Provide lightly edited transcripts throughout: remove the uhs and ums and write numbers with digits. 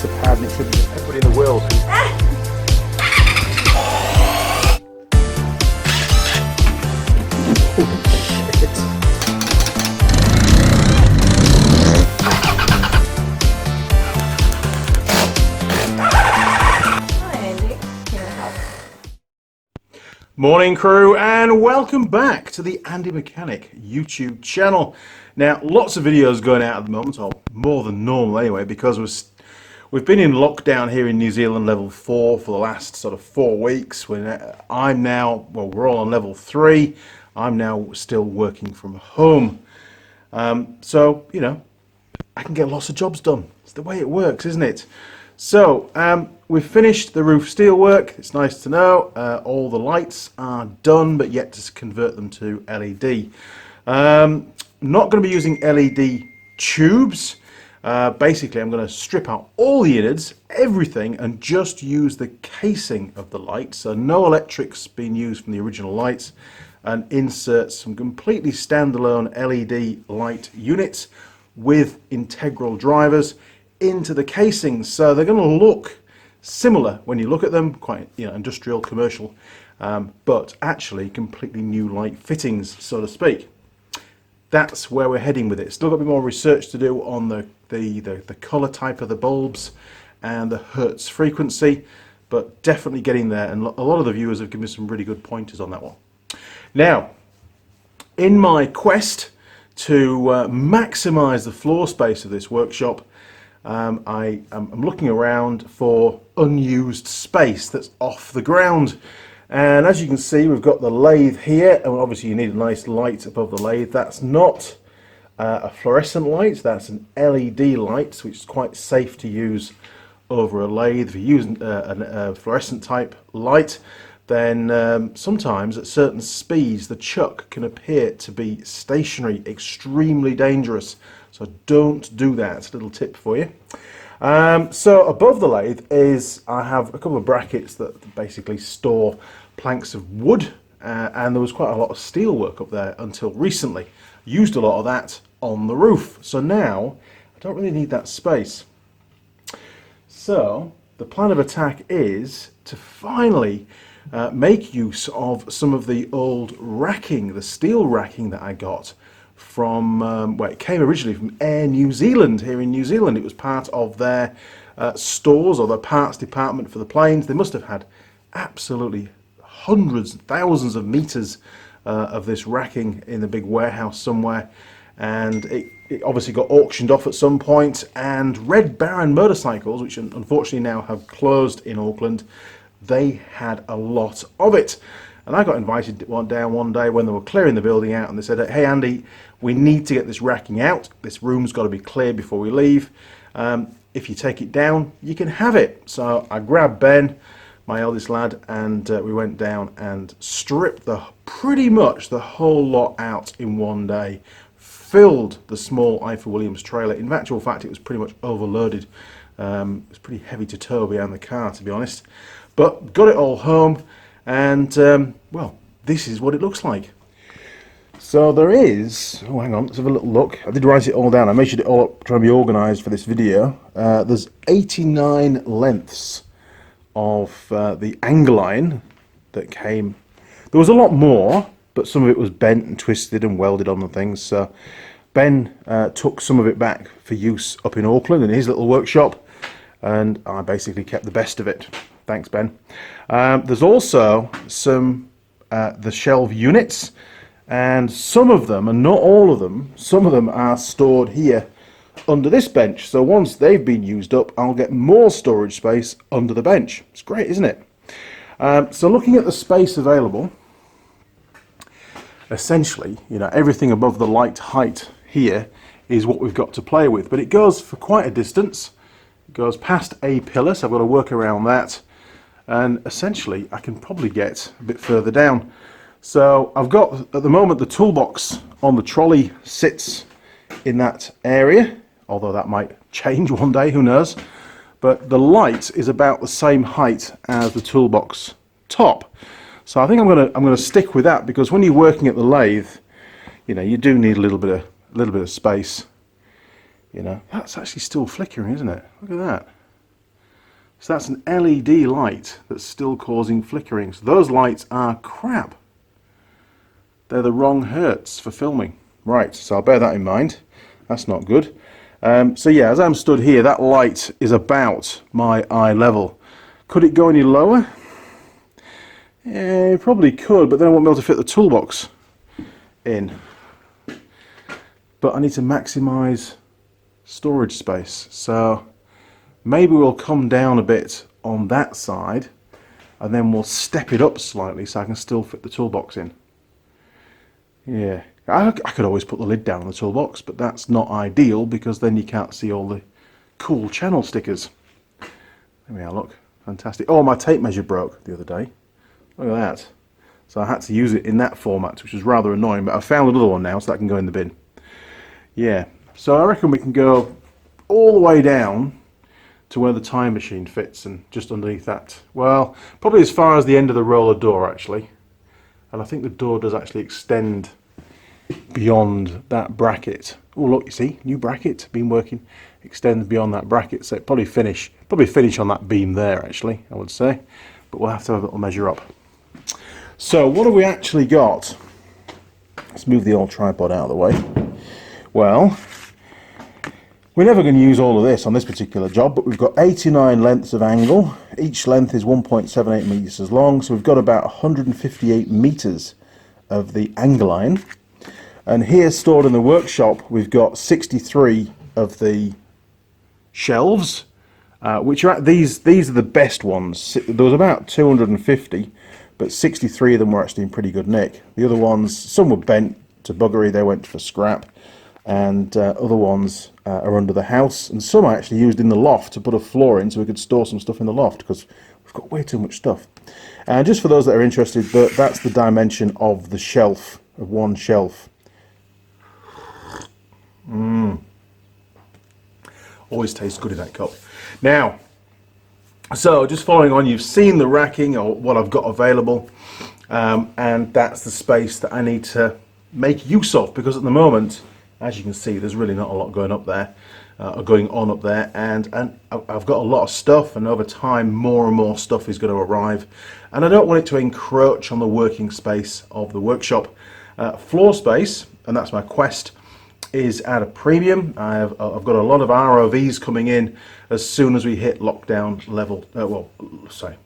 the pad and it triggers everybody in the world. Morning crew, and welcome back to the Andy Mechanic YouTube channel. Now, lots of videos going out at the moment, or more than normal anyway, because we've been in lockdown here in New Zealand, level 4, for the last sort of 4 weeks. I'm now, well, we're all on level 3. I'm now still working from home. So, you know, I can get lots of jobs done. It's the way it works, isn't it? So, we've finished the roof steelwork. It's nice to know. All the lights are done, but yet to convert them to LED. Not going to be using LED tubes. Basically, I'm going to strip out all the innards, everything, and just use the casing of the light. So no electrics being used from the original lights, and insert some completely standalone LED light units with integral drivers into the casings. So they're going to look similar when you look at them, quite, you know, industrial, commercial, but actually completely new light fittings, so to speak. That's where we're heading with it. Still got a bit more research to do on the colour type of the bulbs and the hertz frequency, but definitely getting there, and a lot of the viewers have given me some really good pointers on that one. Now, in my quest to maximise the floor space of this workshop, I'm looking around for unused space that's off the ground. And as you can see, we've got the lathe here, and obviously you need a nice light above the lathe. That's not a fluorescent light, that's an LED light, which is quite safe to use over a lathe. If you're using a fluorescent type light, then sometimes at certain speeds the chuck can appear to be stationary, extremely dangerous. So don't do that. It's a little tip for you. So above the lathe I have a couple of brackets that basically store planks of wood, and there was quite a lot of steel work up there until recently. Used a lot of that on the roof. So now I don't really need that space. So the plan of attack is to finally make use of some of the old racking, the steel racking that I got from, well, it came originally from Air New Zealand here in New Zealand. It was part of their stores or their parts department for the planes. They must have had absolutely hundreds, thousands of meters of this racking in the big warehouse somewhere, and it obviously got auctioned off at some point. And Red Baron Motorcycles, which unfortunately now have closed in Auckland, they had a lot of it. And I got invited down one day when they were clearing the building out, and they said, "Hey Andy, we need to get this racking out. This room's got to be cleared before we leave. If you take it down, you can have it." So I grabbed Ben, my eldest lad, and we went down and stripped pretty much the whole lot out in one day. Filled the small Eiffel Williams trailer. In actual fact, it was pretty much overloaded. It was pretty heavy to tow behind the car, to be honest. But got it all home, and well, this is what it looks like. So there is, oh hang on, let's have a little look. I did write it all down. I measured it all up, trying to be organised for this video. There's 89 lengths of the angle iron that came. There was a lot more, but some of it was bent and twisted and welded on and things. So Ben took some of it back for use up in Auckland in his little workshop, and I basically kept the best of it. Thanks, Ben. There's also some the shelve units, and some of them, and not all of them, some of them are stored here under this bench. So once they've been used up, I'll get more storage space under the bench. It's great, isn't it? So looking at the space available, essentially, you know, everything above the light height here is what we've got to play with, but it goes for quite a distance. It goes past a pillar, so I've got to work around that, and essentially I can probably get a bit further down. So I've got, at the moment, the toolbox on the trolley sits in that area, although that might change one day, who knows. But the light is about the same height as the toolbox top. So I think I'm gonna stick with that, because when you're working at the lathe, you know, you do need a little bit of space. You know, that's actually still flickering, isn't it? Look at that. So that's an LED light that's still causing flickering. So those lights are crap. They're the wrong hertz for filming. Right, so I'll bear that in mind. That's not good. So yeah, as I'm stood here, that light is about my eye level. Could it go any lower? Yeah, it probably could, but then I won't be able to fit the toolbox in. But I need to maximize storage space. So maybe we'll come down a bit on that side and then we'll step it up slightly so I can still fit the toolbox in. Yeah, I could always put the lid down on the toolbox, but that's not ideal because then you can't see all the cool channel stickers. There we are, look, fantastic. Oh, my tape measure broke the other day. Look at that. So I had to use it in that format, which was rather annoying, but I found another one now, so that can go in the bin. Yeah, so I reckon we can go all the way down to where the time machine fits and just underneath that. Well, probably as far as the end of the roller door, actually. And I think the door does actually extend beyond that bracket. Oh, look, you see, new bracket, been working, extends beyond that bracket, so it probably finish on that beam there, actually, I would say. But we'll have to have a little measure up. So what have we actually got? Let's move the old tripod out of the way. Well, we're never going to use all of this on this particular job, but we've got 89 lengths of angle. Each length is 1.78 meters long, so we've got about 158 meters of the angle iron. And here, stored in the workshop, we've got 63 of the shelves, which are these are the best ones. There was about 250, but 63 of them were actually in pretty good nick. The other ones, some were bent to buggery, they went for scrap. And other ones are under the house, and some I actually used in the loft to put a floor in so we could store some stuff in the loft because we've got way too much stuff. And just for those that are interested, that's the dimension of the shelf, of one shelf. Always tastes good in that cup. Now, so just following on, you've seen the racking or what I've got available, and that's the space that I need to make use of, because at the moment, as you can see, there's really not a lot going up there, or going on up there, and I've got a lot of stuff, and over time more and more stuff is going to arrive, and I don't want it to encroach on the working space of the workshop. Floor space, and that's my quest, is at a premium. I've got a lot of ROVs coming in as soon as we hit lockdown level,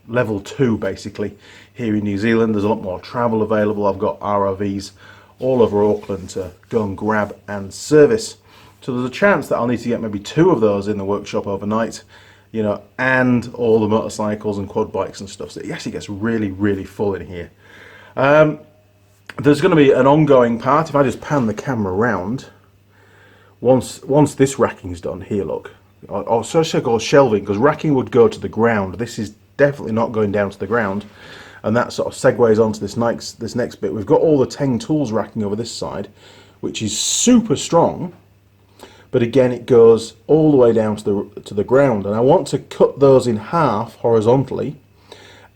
level 2 basically here in New Zealand. There's a lot more travel available. I've got ROVs all over Auckland to go and grab and service. So there's a chance that I'll need to get maybe 2 of those in the workshop overnight, you know, and all the motorcycles and quad bikes and stuff. So it actually gets really, really full in here. There's going to be an ongoing part. If I just pan the camera around, once this racking's done, here, look, or so-called shelving, because racking would go to the ground. This is definitely not going down to the ground. And that sort of segues onto this next bit. We've got all the Teng tools racking over this side, which is super strong, but again it goes all the way down to the ground. And I want to cut those in half horizontally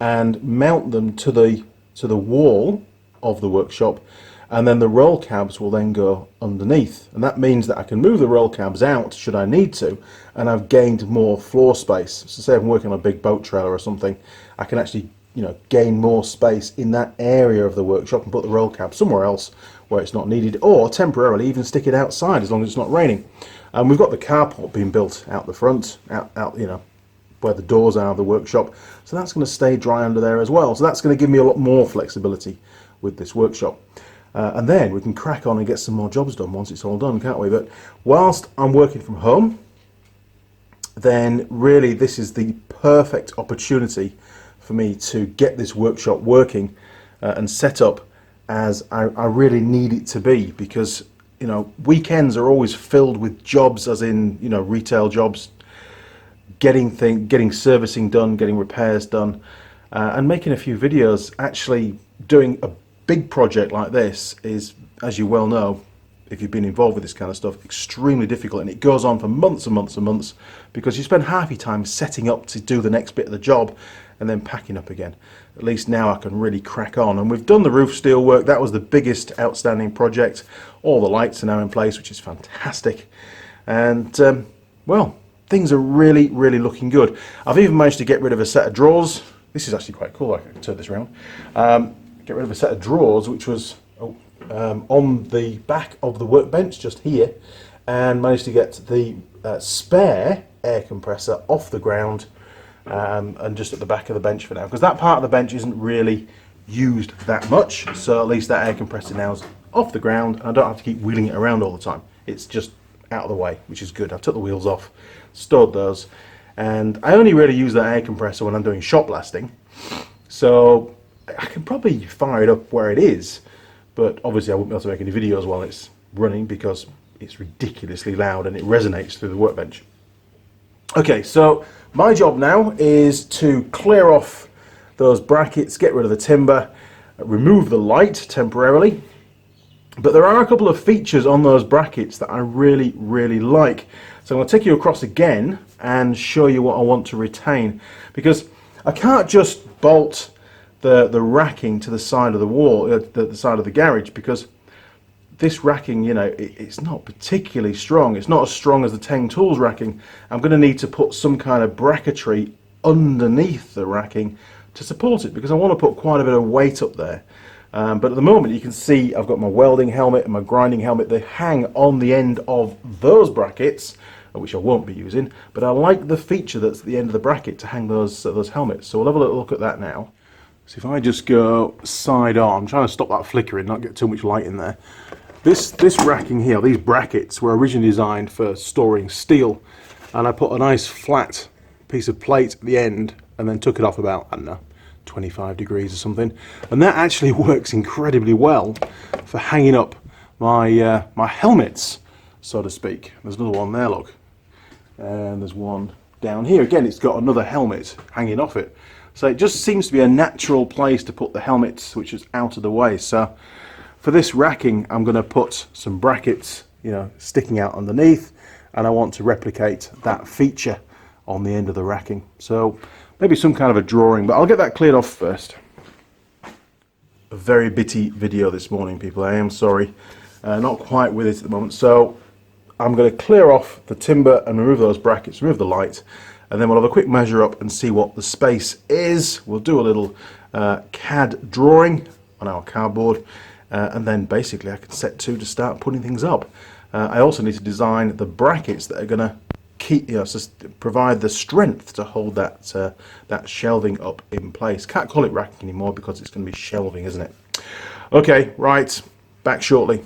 and mount them to the wall of the workshop, and then the roll cabs will then go underneath. And that means that I can move the roll cabs out should I need to, and I've gained more floor space. So say I'm working on a big boat trailer or something, I can actually, you know, gain more space in that area of the workshop and put the roll cab somewhere else where it's not needed, or temporarily even stick it outside as long as it's not raining. And we've got the carport being built out the front, out you know, where the doors are of the workshop, so that's going to stay dry under there as well. So that's going to give me a lot more flexibility with this workshop. And then we can crack on and get some more jobs done once it's all done, can't we? But whilst I'm working from home, then really this is the perfect opportunity for me to get this workshop working and set up as I really need it to be, because, you know, weekends are always filled with jobs, as in, you know, retail jobs, getting servicing done, getting repairs done, and making a few videos. Actually doing a big project like this is, as you well know, if you've been involved with this kind of stuff, extremely difficult, and it goes on for months and months and months, because you spend half your time setting up to do the next bit of the job and then packing up again. At least now I can really crack on, and we've done the roof steel work. That was the biggest outstanding project. All the lights are now in place, which is fantastic, and well, things are really, really looking good. I've even managed to get rid of a set of drawers. This is actually quite cool. I can turn this around. Get rid of a set of drawers which was on the back of the workbench just here, and managed to get the spare air compressor off the ground and just at the back of the bench for now, because that part of the bench isn't really used that much, so at least that air compressor now is off the ground and I don't have to keep wheeling it around all the time. It's just out of the way, which is good. I've took the wheels off, stored those, and I only really use that air compressor when I'm doing shot blasting, so I can probably fire it up where it is, but obviously I won't be able to make any videos while it's running because it's ridiculously loud and it resonates through the workbench. Okay, so my job now is to clear off those brackets, get rid of the timber, remove the light temporarily. But there are a couple of features on those brackets that I really, really like. So I'm going to take you across again and show you what I want to retain, because I can't just bolt the racking to the side of the wall, the side of the garage, because this racking, you know, it's not particularly strong. It's not as strong as the Teng Tools racking. I'm going to need to put some kind of bracketry underneath the racking to support it, because I want to put quite a bit of weight up there. But at the moment you can see I've got my welding helmet and my grinding helmet. They hang on the end of those brackets, which I won't be using, but I like the feature that's at the end of the bracket to hang those helmets. So we'll have a little look at that now. So if I just go side on, I'm trying to stop that flickering, not get too much light in there. This racking here, these brackets were originally designed for storing steel, and I put a nice flat piece of plate at the end and then took it off about, I don't know, 25 degrees or something, and that actually works incredibly well for hanging up my my helmets, so to speak. There's another one there, look, and there's one down here. Again, it's got another helmet hanging off it, so it just seems to be a natural place to put the helmets, which is out of the way. So for this racking, I'm going to put some brackets, you know, sticking out underneath, and I want to replicate that feature on the end of the racking. So maybe some kind of a drawing, but I'll get that cleared off first. A very bitty video this morning, people. I am sorry, not quite with it at the moment. So I'm going to clear off the timber and remove those brackets, remove the light, and then we'll have a quick measure up and see what the space is. We'll do a little CAD drawing on our cardboard, and then basically I can set to start putting things up. I also need to design the brackets that are going to keep, you know, provide the strength to hold that that shelving up in place. Can't call it racking anymore because it's going to be shelving, isn't it? Okay, right, back shortly.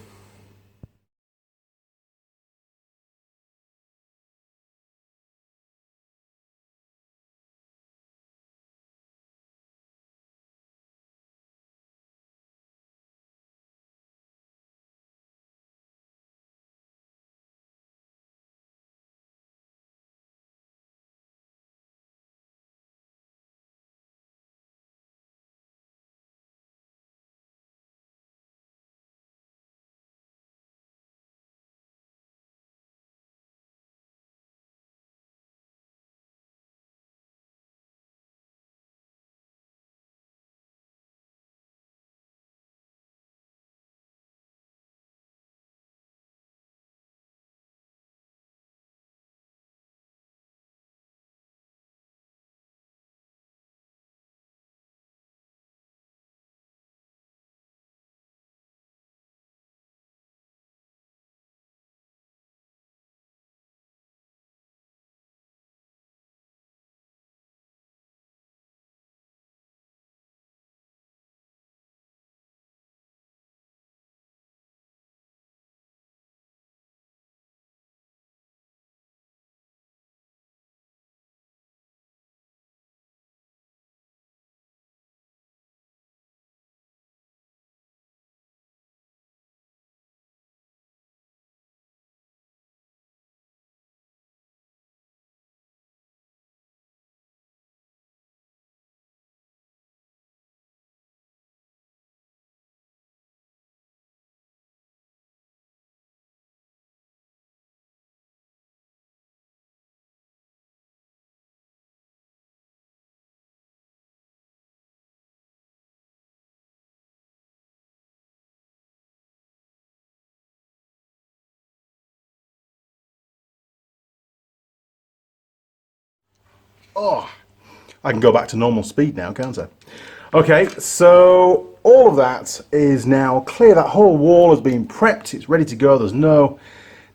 Oh, I can go back to normal speed now, can't I? Okay, so all of that is now clear. That whole wall has been prepped. It's ready to go. There's no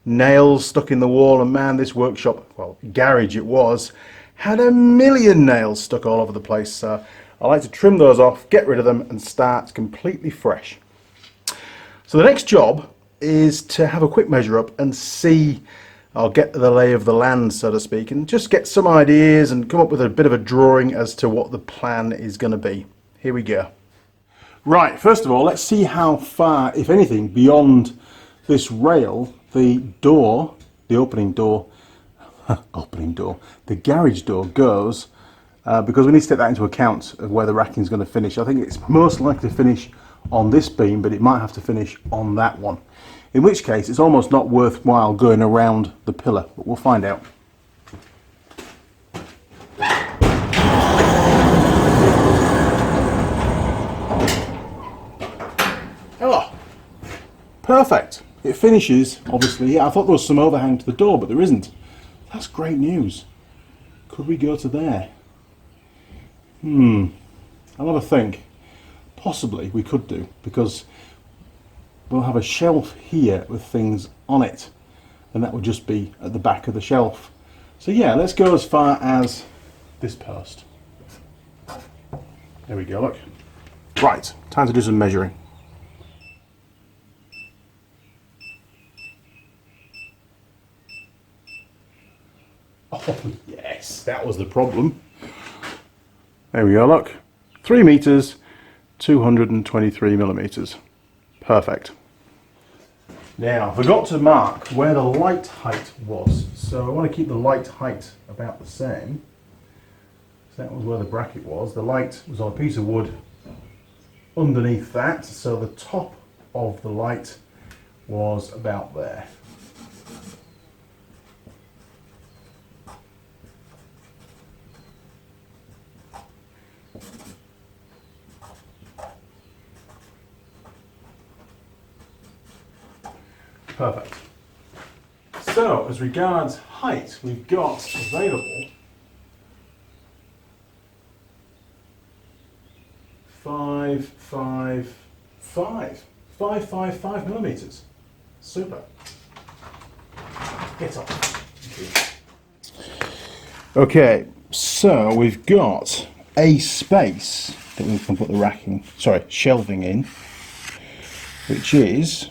nails stuck in the wall. And man, this workshop, well, garage it was, had a million nails stuck all over the place. So I like to trim those off, get rid of them, and start completely fresh. So the next job is to have a quick measure up and see, I'll get the lay of the land, so to speak, and just get some ideas and come up with a bit of a drawing as to what the plan is going to be. Here we go. Right, first of all, let's see how far, if anything, beyond this rail, the door, the opening door, the garage door goes, because we need to take that into account of where the racking is going to finish. I think it's most likely to finish on this beam, but it might have to finish on that one. In which case, it's almost not worthwhile going around the pillar, but we'll find out. Oh, perfect. It finishes, obviously. Yeah, I thought there was some overhang to the door, but there isn't. That's great news. Could we go to there? I'll have a think. Possibly we could do, because we'll have a shelf here with things on it, and that would just be at the back of the shelf. So yeah, let's go as far as this post. There we go, look. Right, time to do some measuring. Oh yes, that was the problem. There we go, look. 3 meters, 223 millimeters. Perfect. Now, I forgot to mark where the light height was, so I want to keep the light height about the same. So that was where the bracket was. The light was on a piece of wood underneath that, so the top of the light was about there. Perfect. So, as regards height, we've got available 555 millimeters. Super. Get off. Okay, so we've got a space that we can put the shelving in, which is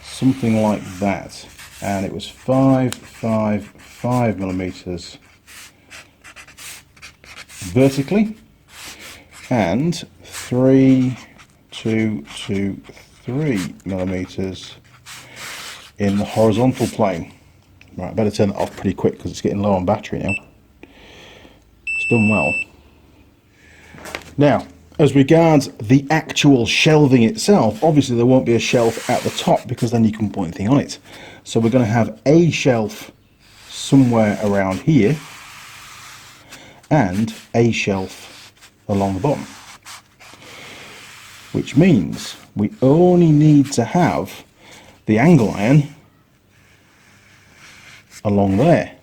something like that, and it was 555 millimeters vertically and 3 millimeters in the horizontal plane. Right, I better turn that off pretty quick because it's getting low on battery now. It's done well. Now, as regards the actual shelving itself, obviously there won't be a shelf at the top because then you can put anything on it. So we're going to have a shelf somewhere around here and a shelf along the bottom. Which means we only need to have the angle iron along there.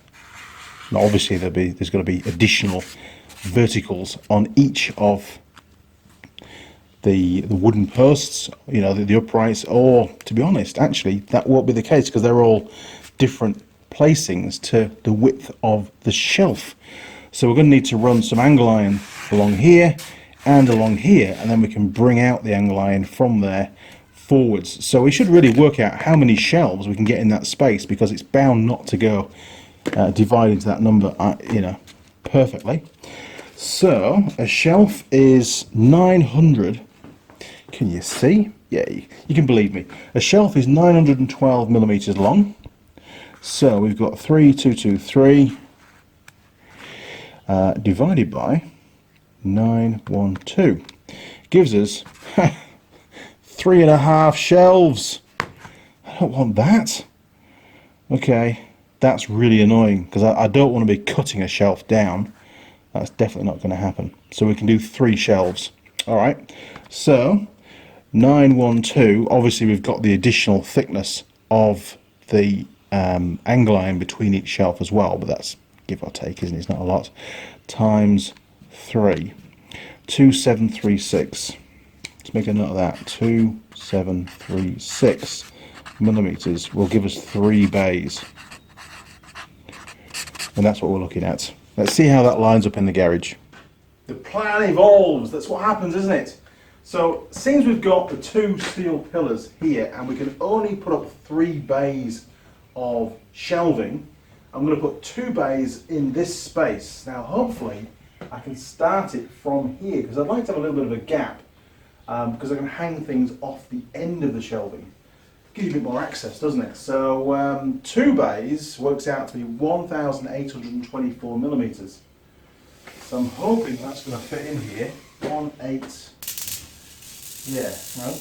Now obviously there's going to be additional verticals on each of the wooden posts, you know, the uprights, or to be honest, actually that won't be the case because they're all different placings to the width of the shelf. So we're going to need to run some angle iron along here and along here, and then we can bring out the angle iron from there forwards. So we should really work out how many shelves we can get in that space, because it's bound not to go divide into that number, you know, perfectly. So a shelf is 900. Can you see? Yeah, you can believe me. A shelf is 912 millimeters long. So we've got 3223 divided by 912 gives us 3.5 shelves. I don't want that. Okay, that's really annoying because I don't want to be cutting a shelf down. That's definitely not going to happen. So we can do 3 shelves. All right, so 912, obviously we've got the additional thickness of the angle iron between each shelf as well, but that's give or take, isn't it? It's not a lot. Times 3, 2736. Let's make a note of that. 2736 millimeters will give us 3 bays, and that's what we're looking at. Let's see how that lines up in the garage. The plan evolves. That's what happens, isn't it? So, since we've got the 2 steel pillars here, and we can only put up 3 bays of shelving, I'm going to put 2 bays in this space. Now, hopefully, I can start it from here, because I'd like to have a little bit of a gap, because I can hang things off the end of the shelving. Gives you a bit more access, doesn't it? So 2 bays works out to be 1,824 millimeters. So I'm hoping that's going to fit in here. 1,8. Yeah, no.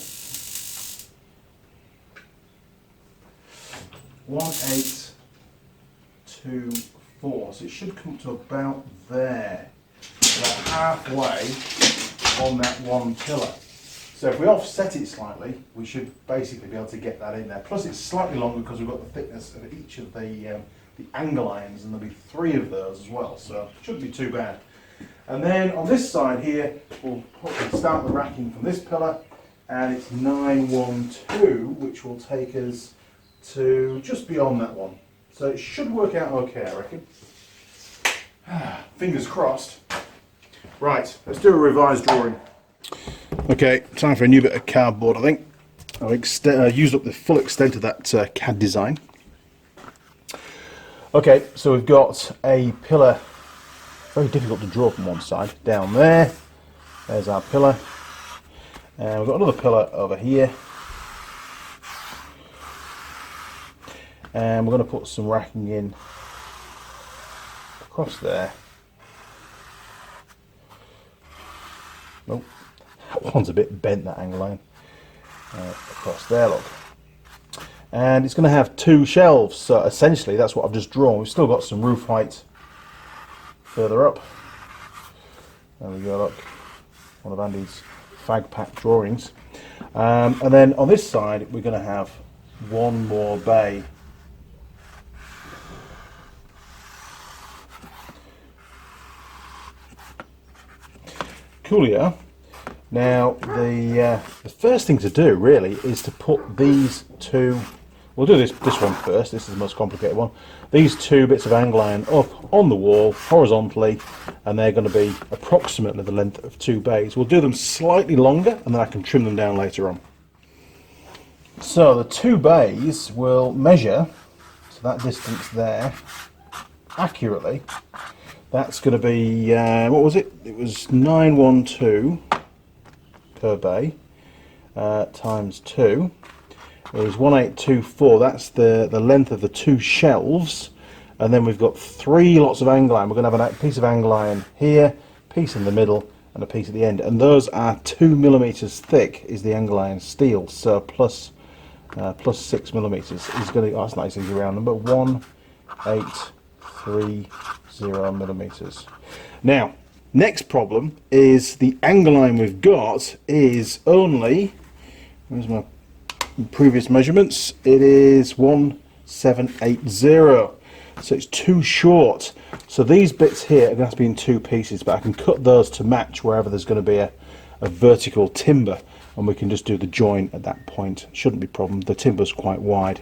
1,824. So it should come to about there, about halfway on that one pillar. So if we offset it slightly, we should basically be able to get that in there. Plus it's slightly longer because we've got the thickness of each of the angle irons, and there'll be 3 of those as well, so it shouldn't be too bad. And then on this side here, we'll start the racking from this pillar, and it's 912, which will take us to just beyond that one. So it should work out okay, I reckon. Fingers crossed. Right, let's do a revised drawing. Okay, time for a new bit of cardboard, I think. I've used up the full extent of that CAD design. Okay, so we've got a pillar, very difficult to draw from one side, down there. There's our pillar. And we've got another pillar over here. And we're going to put some racking in across there. Nope, that one's a bit bent, that angle line. Across there, look. And it's going to have 2 shelves, so essentially that's what I've just drawn. We've still got some roof height further up. There we go, look. One of Andy's fag pack drawings. And then on this side, we're going to have 1 more bay. Coolio. Now the first thing to do really is to put these 2. We'll do this one first. This is the most complicated one. These 2 bits of angle iron up on the wall horizontally, and they're going to be approximately the length of 2 bays. We'll do them slightly longer, and then I can trim them down later on. So the 2 bays will measure to that distance there accurately. That's going to be, what was it? It was 912 per bay times 2 is 1824. That's the length of the 2 shelves. And then we've got 3 lots of angle iron. We're going to have a piece of angle iron here, piece in the middle, and a piece at the end. And those are 2 millimeters thick is the angle iron steel. So plus 6 millimeters is going to, oh, that's nice easy round number, 1830 millimeters. Now, next problem is the angle iron we've got is only, where's my previous measurements? It is 1780, so it's too short. So these bits here are going to have to be in 2 pieces, but I can cut those to match wherever there's going to be a vertical timber, and we can just do the join at that point. Shouldn't be a problem. The timber's quite wide.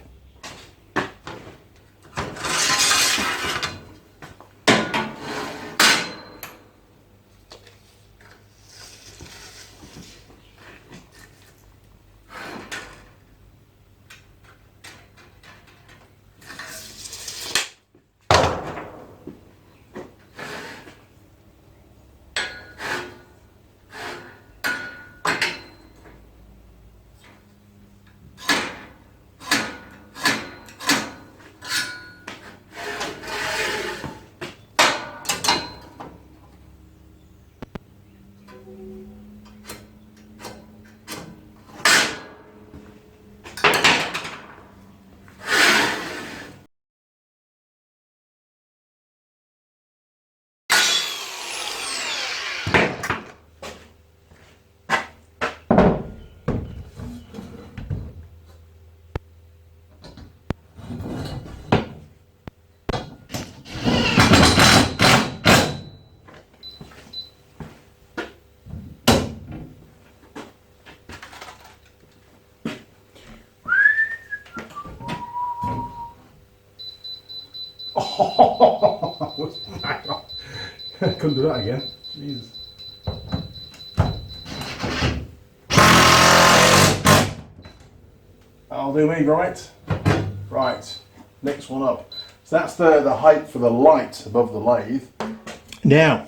Oh, hang on. Couldn't do that again. Jesus. I'll do me, right? Right. Next one up. So that's the height for the light above the lathe. Now,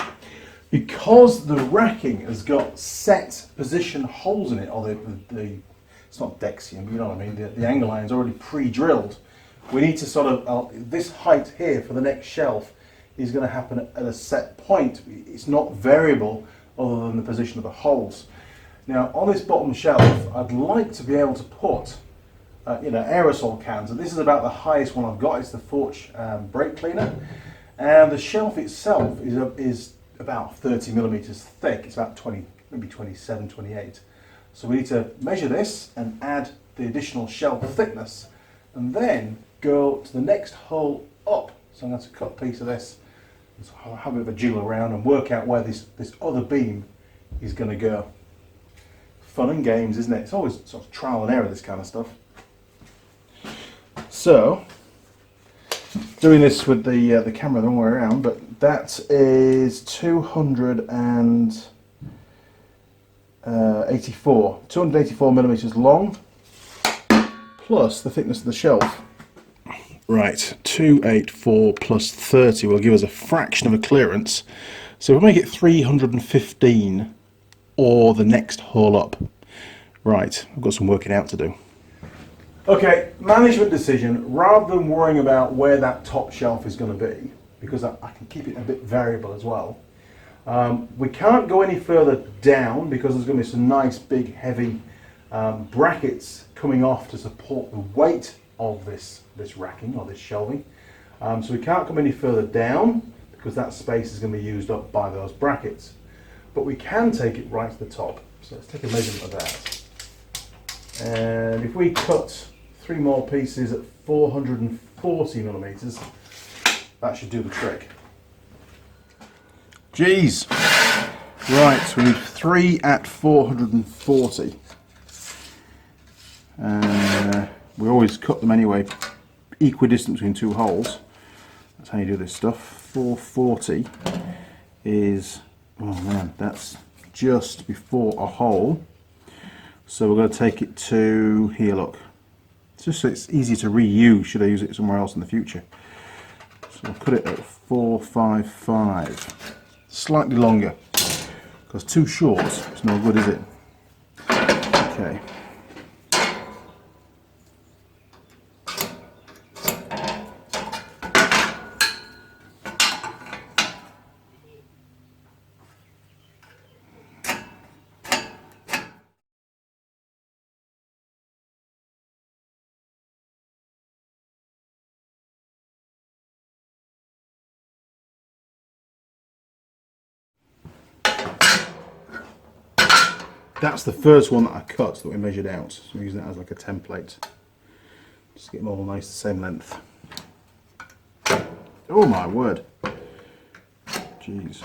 because the racking has got set position holes in it, or the it's not Dexium, you know what I mean, the angle iron's already pre-drilled, we need to sort of, this height here for the next shelf is going to happen at a set point. It's not variable other than the position of the holes. Now, on this bottom shelf, I'd like to be able to put aerosol cans, and this is about the highest one I've got. It's the Forge brake cleaner, and the shelf itself is about 30 millimeters thick. It's about 20, maybe 27, 28. So we need to measure this and add the additional shelf thickness, and then go to the next hole up. So I'm going to cut a piece of this, have a bit of a jiggle around, and work out where this other beam is going to go. Fun and games, isn't it? It's always sort of trial and error, this kind of stuff. So, doing this with the camera the wrong way around, but that is 284 millimeters long, plus the thickness of the shelf. Right, 284 plus 30 will give us a fraction of a clearance. So we'll make it 315 or the next hole up. Right, I've got some working out to do. Okay, management decision. Rather than worrying about where that top shelf is going to be, because I can keep it a bit variable as well, we can't go any further down because there's going to be some nice big heavy brackets coming off to support the weight of this racking or this shelving. So we can't come any further down because that space is going to be used up by those brackets. But we can take it right to the top. So let's take a measurement of that. And if we cut 3 more pieces at 440 millimeters, that should do the trick. Geez. Right, so we need 3 at 440. We always cut them anyway, equidistant between 2 holes. That's how you do this stuff. 440 is, oh man, that's just before a hole. So we're going to take it to here, look. Just so it's easy to reuse should I use it somewhere else in the future. So I'll cut it at 455. Slightly longer, because too short, it's no good, is it? Okay. That's the first one that I cut that we measured out. So we're using that as like a template. Just get them all nice the same length. Oh my word. Jeez.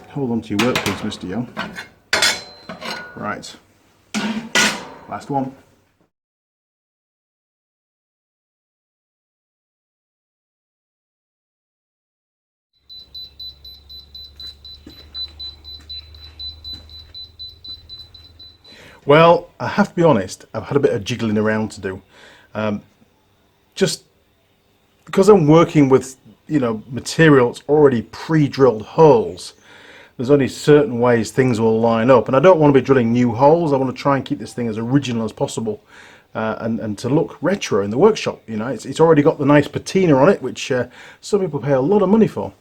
Hold on to your workpiece, Mr. Young. Right. Last one. Well, I have to be honest, I've had a bit of jiggling around to do. Just because I'm working with, material that's already pre-drilled holes, there's only certain ways things will line up. And I don't want to be drilling new holes. I want to try and keep this thing as original as possible and to look retro in the workshop. It's already got the nice patina on it, which some people pay a lot of money for.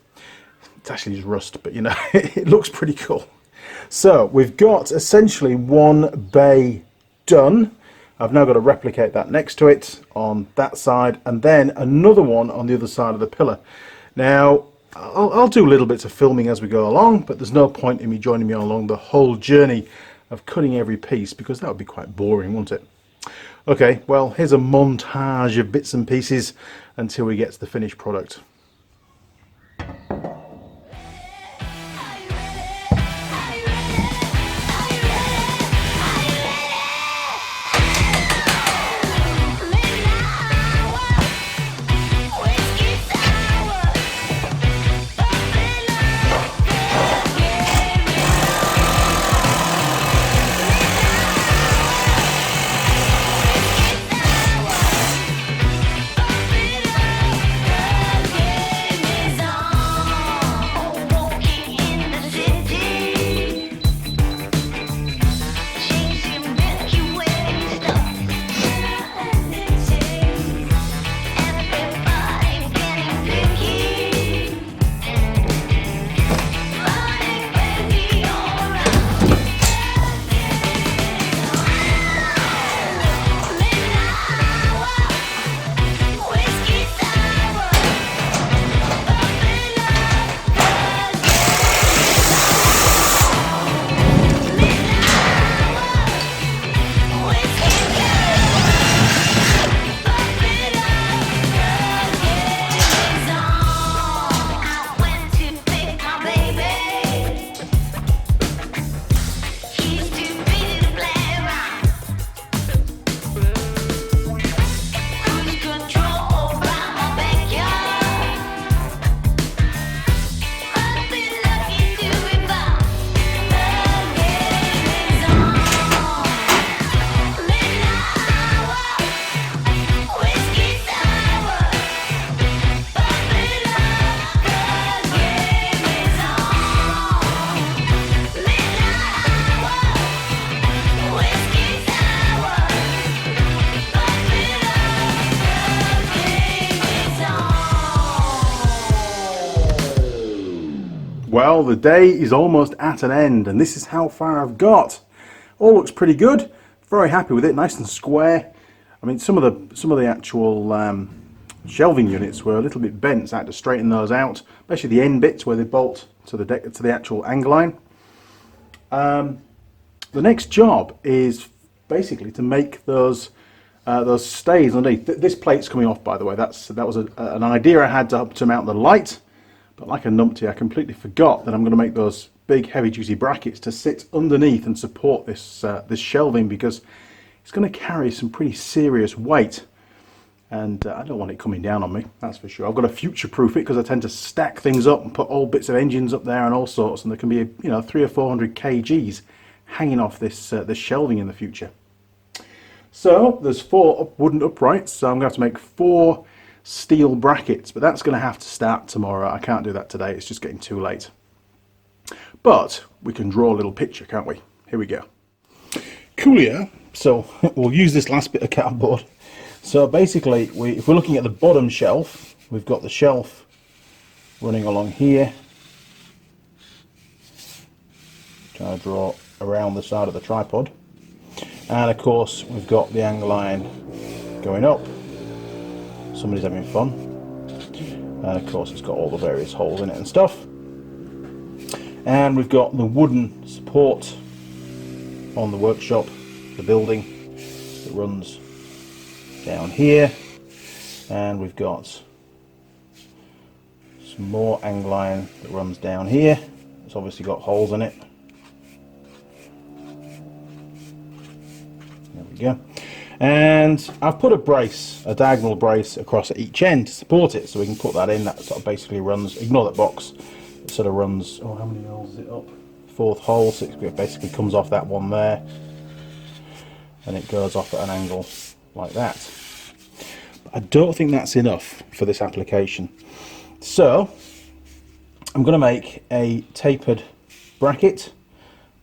It's actually just rust, but it looks pretty cool. So we've got essentially one bay done. I've now got to replicate that next to it on that side, and then another one on the other side of the pillar. Now I'll do little bits of filming as we go along, but there's no point in me joining me along the whole journey of cutting every piece, because that would be quite boring, wouldn't it? Okay, well, here's a montage of bits and pieces until we get to the finished product. Well, the day is almost at an end, and this is how far I've got. All looks pretty good. Very happy with it, nice and square. I mean, some of the actual shelving units were a little bit bent, so I had to straighten those out, especially the end bits where they bolt to the actual angle line. The next job is basically to make those stays underneath. This plate's coming off, by the way. That was an idea I had to mount the light, but like a numpty, I completely forgot that I'm going to make those big, heavy-duty brackets to sit underneath and support this shelving, because it's going to carry some pretty serious weight, and I don't want it coming down on me. That's for sure. I've got to future-proof it because I tend to stack things up and put old bits of engines up there and all sorts, and there can be 300 or 400 kgs hanging off this shelving in the future. So there's 4 wooden uprights, so I'm going to have to make 4 steel brackets, but that's going to have to start tomorrow. I can't do that today, it's just getting too late. But we can draw a little picture, can't we? Here we go. Coolio. So we'll use this last bit of cardboard. So basically, if we're looking at the bottom shelf, we've got the shelf running along here. Trying to draw around the side of the tripod. And of course, we've got the angle line going up. Somebody's having fun. And of course, it's got all the various holes in it and stuff. And we've got the wooden support on the workshop, the building, that runs down here. And we've got some more angle line that runs down here. It's obviously got holes in it. There we go. And I've put a diagonal brace across at each end to support it, so we can put that in. That sort of basically runs, ignore that box, it sort of runs, how many holes is it up? 4th hole, so it basically comes off that one there, and it goes off at an angle like that. But I don't think that's enough for this application. So I'm going to make a tapered bracket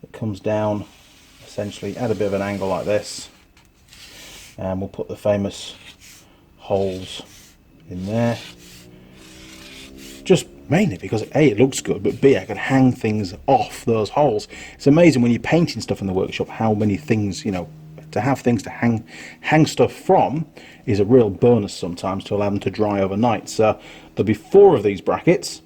that comes down essentially at a bit of an angle like this. And we'll put the famous holes in there, just mainly because A, it looks good, but B, I can hang things off those holes. It's amazing when you're painting stuff in the workshop how many things, to have things to hang stuff from is a real bonus sometimes, to allow them to dry overnight. So there'll be 4 of these brackets,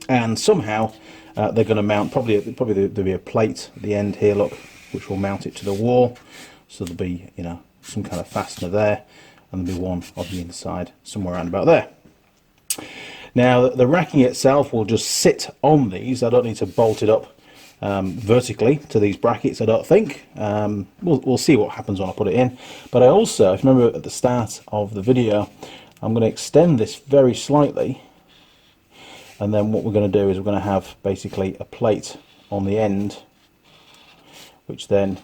and somehow they're going to mount, probably there'll be a plate at the end here, look, which will mount it to the wall. So there'll be, some kind of fastener there, and there'll be one on the inside somewhere around about there. Now the racking itself will just sit on these. I don't need to bolt it up vertically to these brackets, I don't think. We'll see what happens when I put it in. But I also, if you remember at the start of the video, I'm going to extend this very slightly, and then what we're going to do is we're going to have basically a plate on the end, which then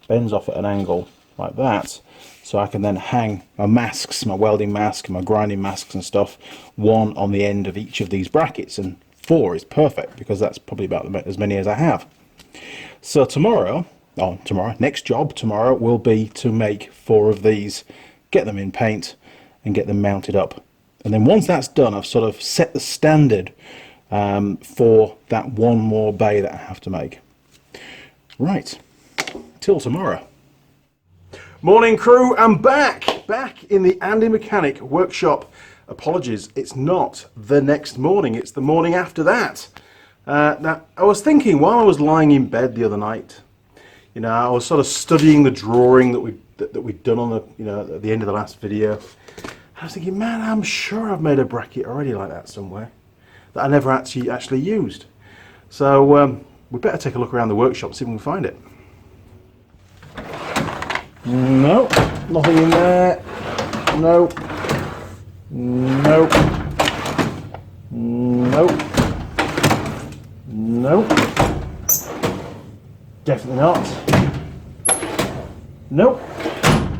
bends off at an angle like that, so I can then hang my masks, my welding mask, my grinding masks and stuff, one on the end of each of these brackets, and 4 is perfect because that's probably about as many as I have. So next job tomorrow will be to make 4 of these, get them in paint and get them mounted up. And then once that's done, I've sort of set the standard for that one more bay that I have to make. Right, till tomorrow. Morning crew, I'm back in the Andy Mechanic workshop. Apologies, it's not the next morning, it's the morning after that. Now, I was thinking while I was lying in bed the other night, I was sort of studying the drawing that we'd done on at the end of the last video. I was thinking, man, I'm sure I've made a bracket already like that somewhere that I never actually used. So we better take a look around the workshop and see if we can find it. No, nothing in there. No. Nope. Nope. Nope. Definitely not. Nope.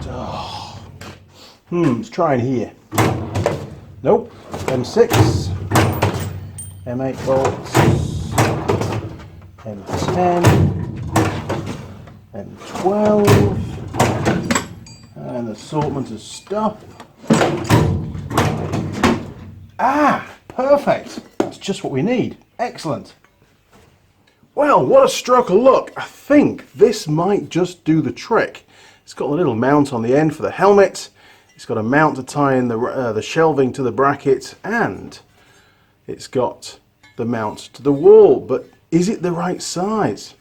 Oh. Let's try in here. Nope. M6. M8 bolts. M10. M12. And assortment of stuff. Ah, perfect. That's just what we need. Excellent. Well, what a stroke of luck. I think this might just do the trick. It's got a little mount on the end for the helmet. It's got a mount to tie in the shelving to the bracket, and it's got the mount to the wall. But is it the right size?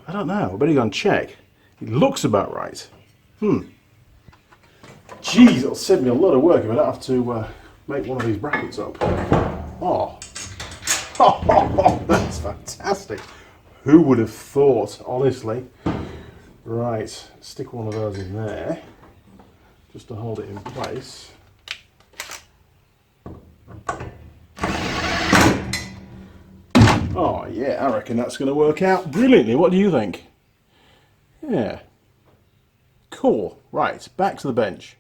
I don't know. I better go and check. It looks about right. Geez, it'll save me a lot of work if I don't have to make one of these brackets up. Oh. That's fantastic. Who would have thought, honestly? Right, stick one of those in there, just to hold it in place. Oh yeah, I reckon that's going to work out brilliantly. What do you think? Yeah. Cool. Right, back to the bench.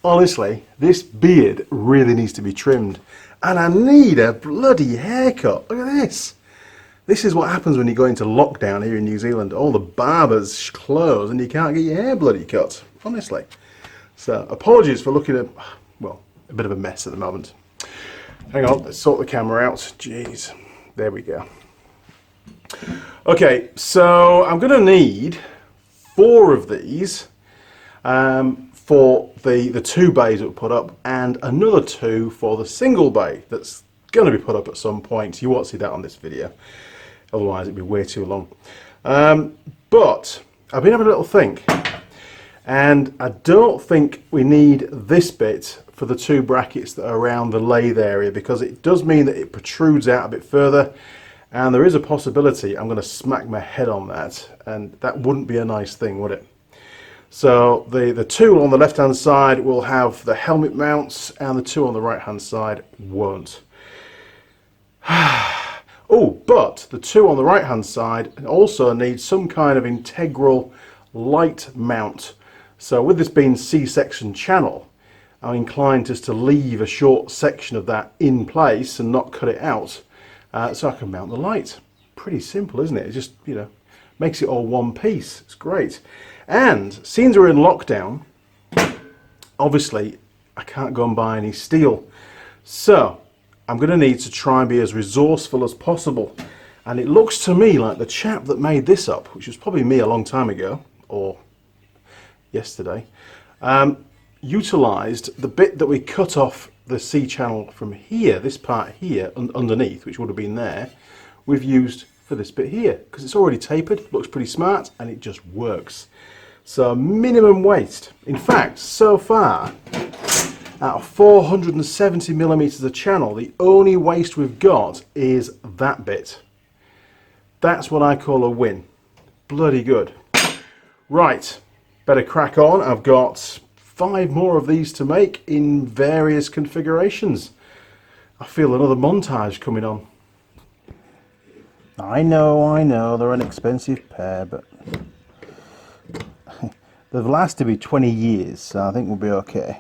Honestly, this beard really needs to be trimmed. And I need a bloody haircut. Look at this. This is what happens when you go into lockdown here in New Zealand. All the barbers close and you can't get your hair bloody cut. Honestly. So, apologies for looking at, well, a bit of a mess at the moment. Hang on, let's sort the camera out. Jeez. There we go. Okay, so I'm going to need 4 of these for the 2 bays that we put up, and another 2 for the single bay that's going to be put up at some point. You won't see that on this video, otherwise it'd be way too long. But I've been having a little think, and I don't think we need this bit for the 2 brackets that are around the lathe area, because it does mean that it protrudes out a bit further, and there is a possibility I'm going to smack my head on that, and that wouldn't be a nice thing, would it? So the 2 on the left hand side will have the helmet mounts, and the 2 on the right hand side won't. Oh, but the 2 on the right hand side also need some kind of integral light mount. So with this being C-section channel, I'm inclined just to leave a short section of that in place and not cut it out, so I can mount the light. Pretty simple, isn't it? It just, you know, makes it all one piece. It's great. And since we're in lockdown, obviously I can't go and buy any steel. So I'm going to need to try and be as resourceful as possible. And it looks to me like the chap that made this up, which was probably me a long time ago, or yesterday, utilised the bit that we cut off the C channel from here, this part here, underneath, which would have been there, we've used for this bit here, because it's already tapered, looks pretty smart, and it just works. So minimum waste. In fact, so far, out of 470 millimeters of channel, the only waste we've got is that bit. That's what I call a win. Bloody good. Right, better crack on. I've got 5 more of these to make in various configurations. I feel another montage coming on. I know, they're an expensive pair, but they've lasted me 20 years, so I think we'll be okay.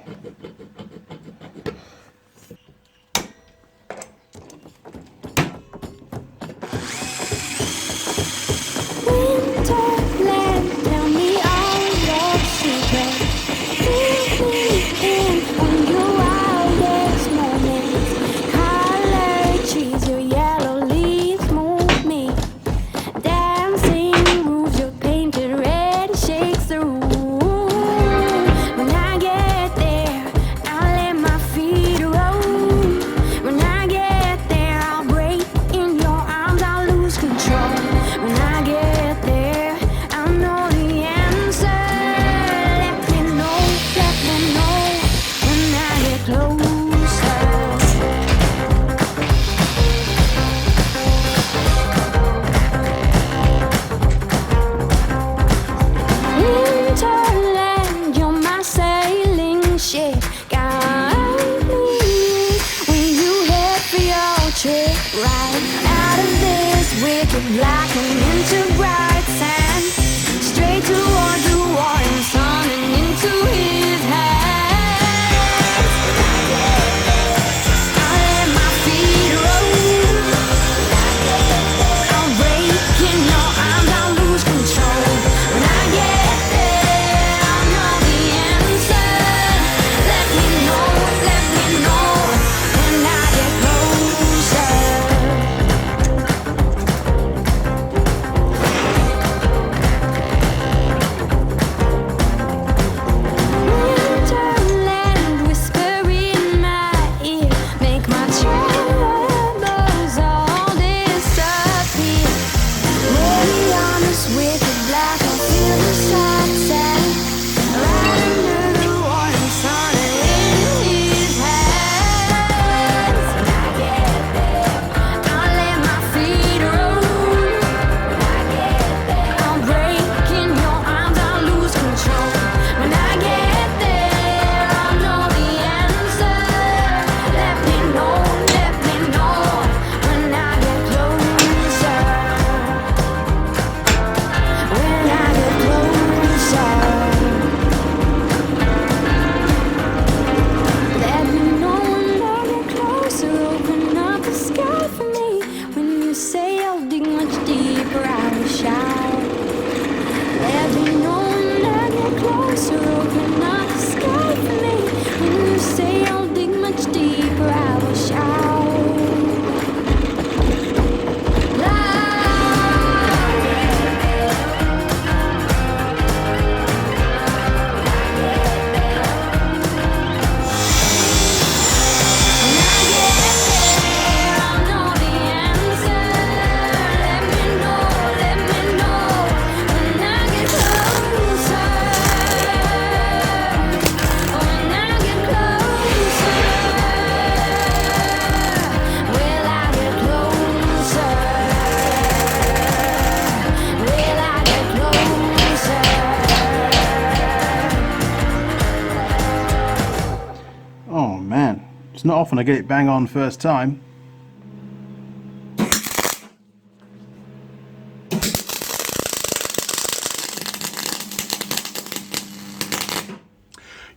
It's not often I get it bang on first time.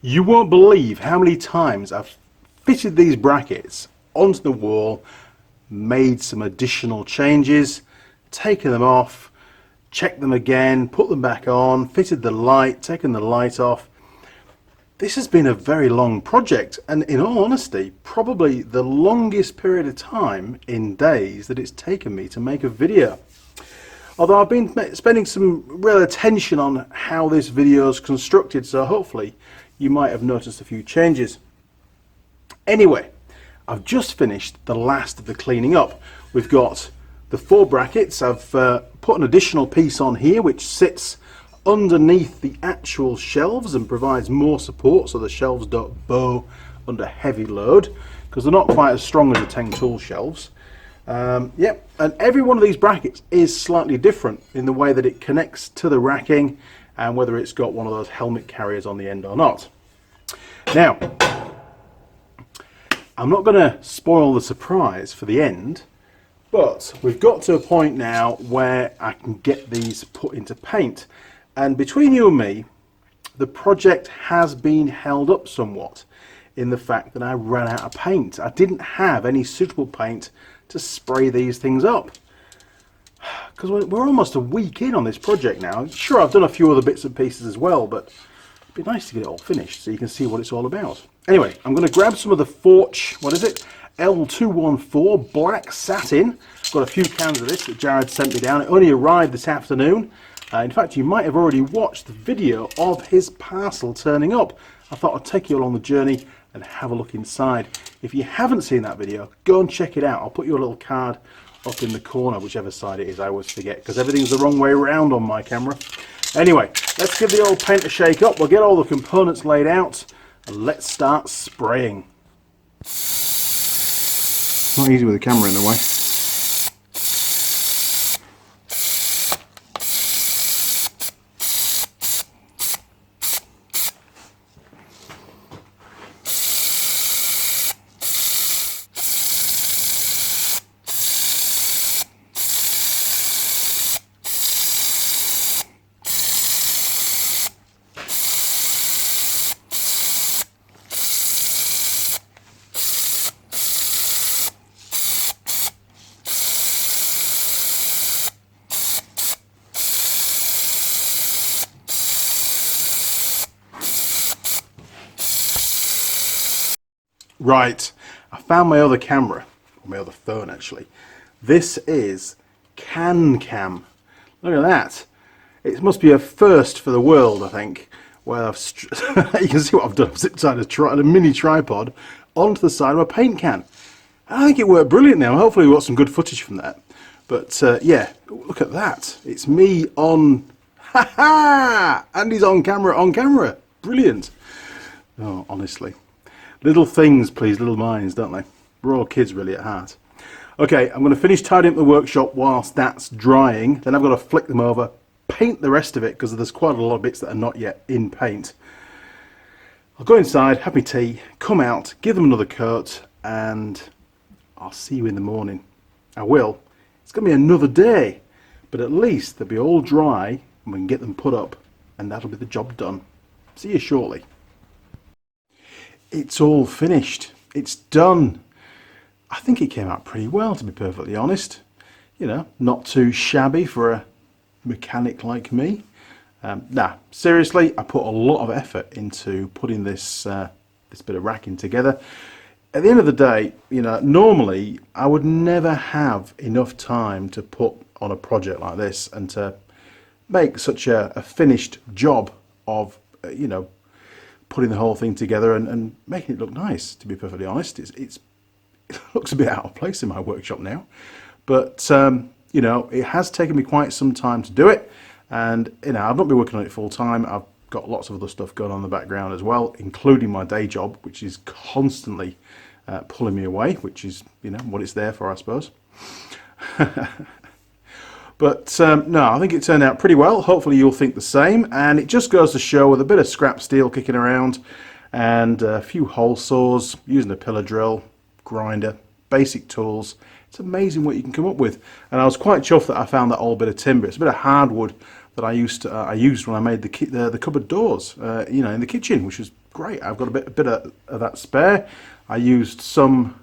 You won't believe how many times I've fitted these brackets onto the wall, made some additional changes, taken them off, checked them again, put them back on, fitted the light, taken the light off. This has been a very long project, and in all honesty, probably the longest period of time in days that it's taken me to make a video. Although I've been spending some real attention on how this video is constructed, so hopefully you might have noticed a few changes. Anyway, I've just finished the last of the cleaning up. We've got the 4 brackets. I've put an additional piece on here which sits underneath the actual shelves and provides more support so the shelves don't bow under heavy load, because they're not quite as strong as the Teng tool shelves. Yep, and every one of these brackets is slightly different in the way that it connects to the racking and whether it's got one of those helmet carriers on the end or not. Now, I'm not going to spoil the surprise for the end, but we've got to a point now where I can get these put into paint. And between you and me, the project has been held up somewhat in the fact that I ran out of paint. I didn't have any suitable paint to spray these things up, because we're almost a week in on this project now. Sure, I've done a few other bits and pieces as well, but it'd be nice to get it all finished so you can see what it's all about. Anyway, I'm going to grab some of the Forge, what is it? L214 black satin. I've got a few cans of this that Jared sent me down. It only arrived this afternoon. In fact, you might have already watched the video of his parcel turning up. I thought I'd take you along the journey and have a look inside. If you haven't seen that video, go and check it out. I'll put you a little card up in the corner, whichever side it is. I always forget because everything's the wrong way around on my camera. Anyway, let's give the old paint a shake up. We'll get all the components laid out and let's start spraying. Not easy with the camera in the way. Right, I found my other camera, or my other phone actually. This is Cam. Look at that. It must be a first for the world, I think, where I've you can see what I've done. I've zipped a mini tripod onto the side of a paint can. I think it worked brilliant now. Hopefully we got some good footage from that. But yeah, look at that. It's me on, Andy's on camera, brilliant. Oh, honestly. Little things please little minds, don't they? We're all kids really at heart. Okay, I'm going to finish tidying up the workshop whilst that's drying. Then I've got to flick them over, paint the rest of it because there's quite a lot of bits that are not yet in paint. I'll go inside, have my tea, come out, give them another coat, and I'll see you in the morning. I will. It's going to be another day, but at least they'll be all dry and we can get them put up, and that'll be the job done. See you shortly. It's all finished. It's done. I think it came out pretty well, to be perfectly honest. You know, not too shabby for a mechanic like me. Nah, seriously, I put a lot of effort into putting this this bit of racking together. At the end of the day, you know, normally I would never have enough time to put on a project like this and to make such a finished job of, you know, putting the whole thing together and making it look nice, to be perfectly honest. It looks a bit out of place in my workshop now, but you know, it has taken me quite some time to do it, and you know, I've not been working on it full time. I've got lots of other stuff going on in the background as well, including my day job, which is constantly pulling me away, which is, you know, what it's there for, I suppose. But no, I think it turned out pretty well. Hopefully you'll think the same, and it just goes to show with a bit of scrap steel kicking around, and a few hole saws, using a pillar drill, grinder, basic tools. It's amazing what you can come up with. And I was quite chuffed that I found that old bit of timber. It's a bit of hardwood that I used when I made the cupboard doors, you know, in the kitchen, which was great. I've got a bit of that spare. I used some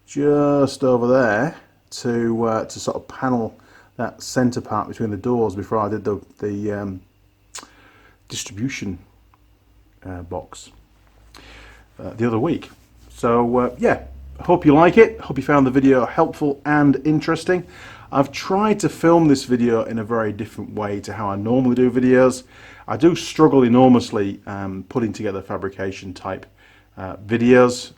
just over there to sort of panel that centre part between the doors before I did the distribution box the other week. So yeah, I hope you like it. Hope you found the video helpful and interesting. I've tried to film this video in a very different way to how I normally do videos. I do struggle enormously putting together fabrication type videos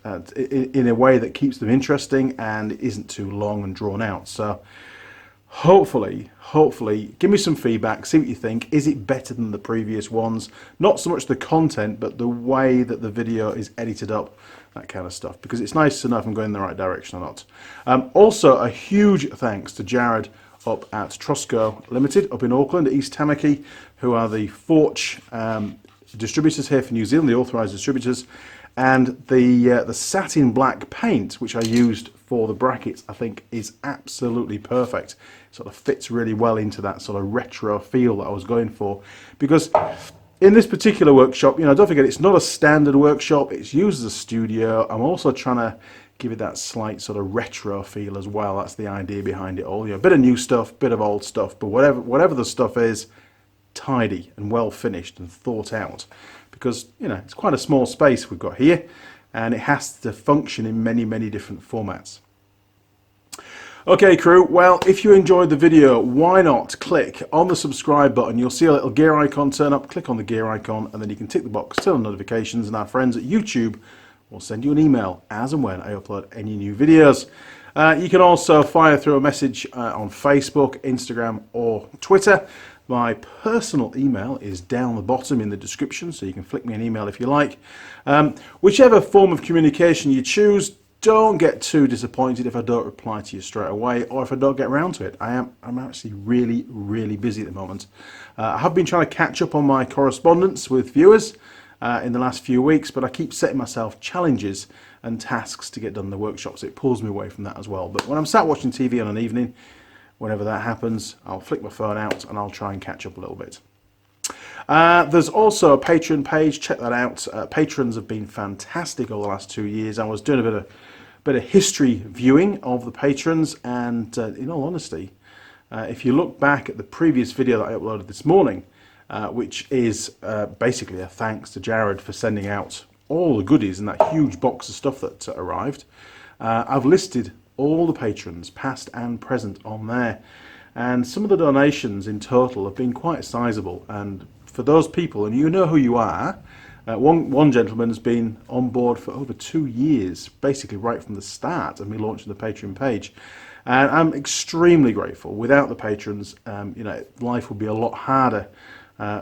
in a way that keeps them interesting and isn't too long and drawn out. So hopefully give me some feedback, see what you think. Is it better than the previous ones? Not so much the content, but the way that the video is edited up, that kind of stuff, because it's nice to know if I'm going in the right direction or not. Also, a huge thanks to Jared up at Trusco Limited up in Auckland, East Tamaki, who are the forge distributors here for New Zealand, the authorised distributors. And the satin black paint, which I used for the brackets, I think is absolutely perfect. It sort of fits really well into that sort of retro feel that I was going for. Because in this particular workshop, you know, don't forget, it's not a standard workshop. It's used as a studio. I'm also trying to give it that slight sort of retro feel as well. That's the idea behind it all. You know, a bit of new stuff, bit of old stuff, but whatever the stuff is, tidy and well finished and thought out. Because, you know, it's quite a small space we've got here, and it has to function in many different formats. Okay, crew, well, if you enjoyed the video, why not click on the subscribe button? You'll see a little gear icon turn up. Click on the gear icon, and then you can tick the box, turn on notifications, and our friends at YouTube will send you an email as and when I upload any new videos. You can also fire through a message on Facebook, Instagram, or Twitter. My personal email is down the bottom in the description, so you can flick me an email if you like. Whichever form of communication you choose, don't get too disappointed if I don't reply to you straight away, or if I don't get around to it. I'm actually really busy at the moment. I have been trying to catch up on my correspondence with viewers in the last few weeks, but I keep setting myself challenges and tasks to get done in the workshop, so it pulls me away from that as well. But when I'm sat watching TV on an evening, whenever that happens, I'll flick my phone out and I'll try and catch up a little bit. There's also a Patreon page, check that out. Patrons have been fantastic over the last 2 years. I was doing a bit of history viewing of the patrons, and in all honesty, if you look back at the previous video that I uploaded this morning, which is basically a thanks to Jared for sending out all the goodies in that huge box of stuff that arrived, I've listed all the patrons, past and present, on there, and some of the donations in total have been quite sizable. And for those people, and you know who you are, one gentleman has been on board for over 2 years, basically right from the start of me launching the Patreon page, and I'm extremely grateful. Without the patrons, you know, life would be a lot harder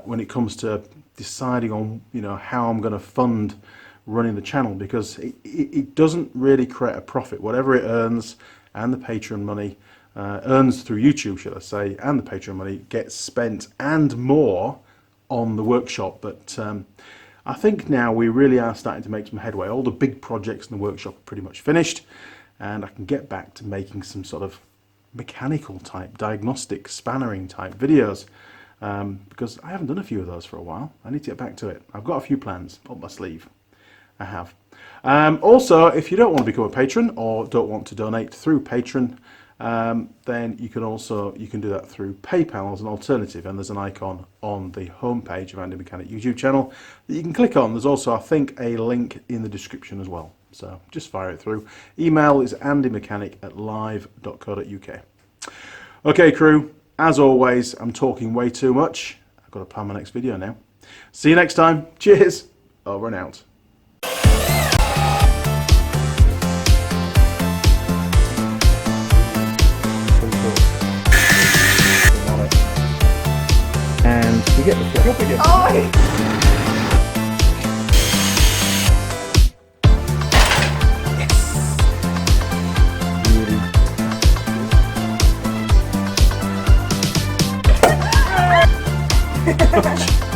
when it comes to deciding on, you know, how I'm going to fund running the channel, because it doesn't really create a profit. Whatever it earns, and the Patreon money earns through YouTube, should I say, and the Patreon money gets spent and more on the workshop. But I think now we really are starting to make some headway. All the big projects in the workshop are pretty much finished, and I can get back to making some sort of mechanical type, diagnostic, spannering type videos, because I haven't done a few of those for a while. I need to get back to it. I've got a few plans up my sleeve. I have. Also, if you don't want to become a patron or don't want to donate through Patreon, then you can do that through PayPal as an alternative, and there's an icon on the homepage of Andy Mechanic YouTube channel that you can click on. There's also, I think, a link in the description as well, so just fire it through. Email is andymechanic@live.co.uk. Okay, crew, as always, I'm talking way too much. I've got to plan my next video now. See you next time. Cheers. Over and out. And we get the flip up again. Oh! Really.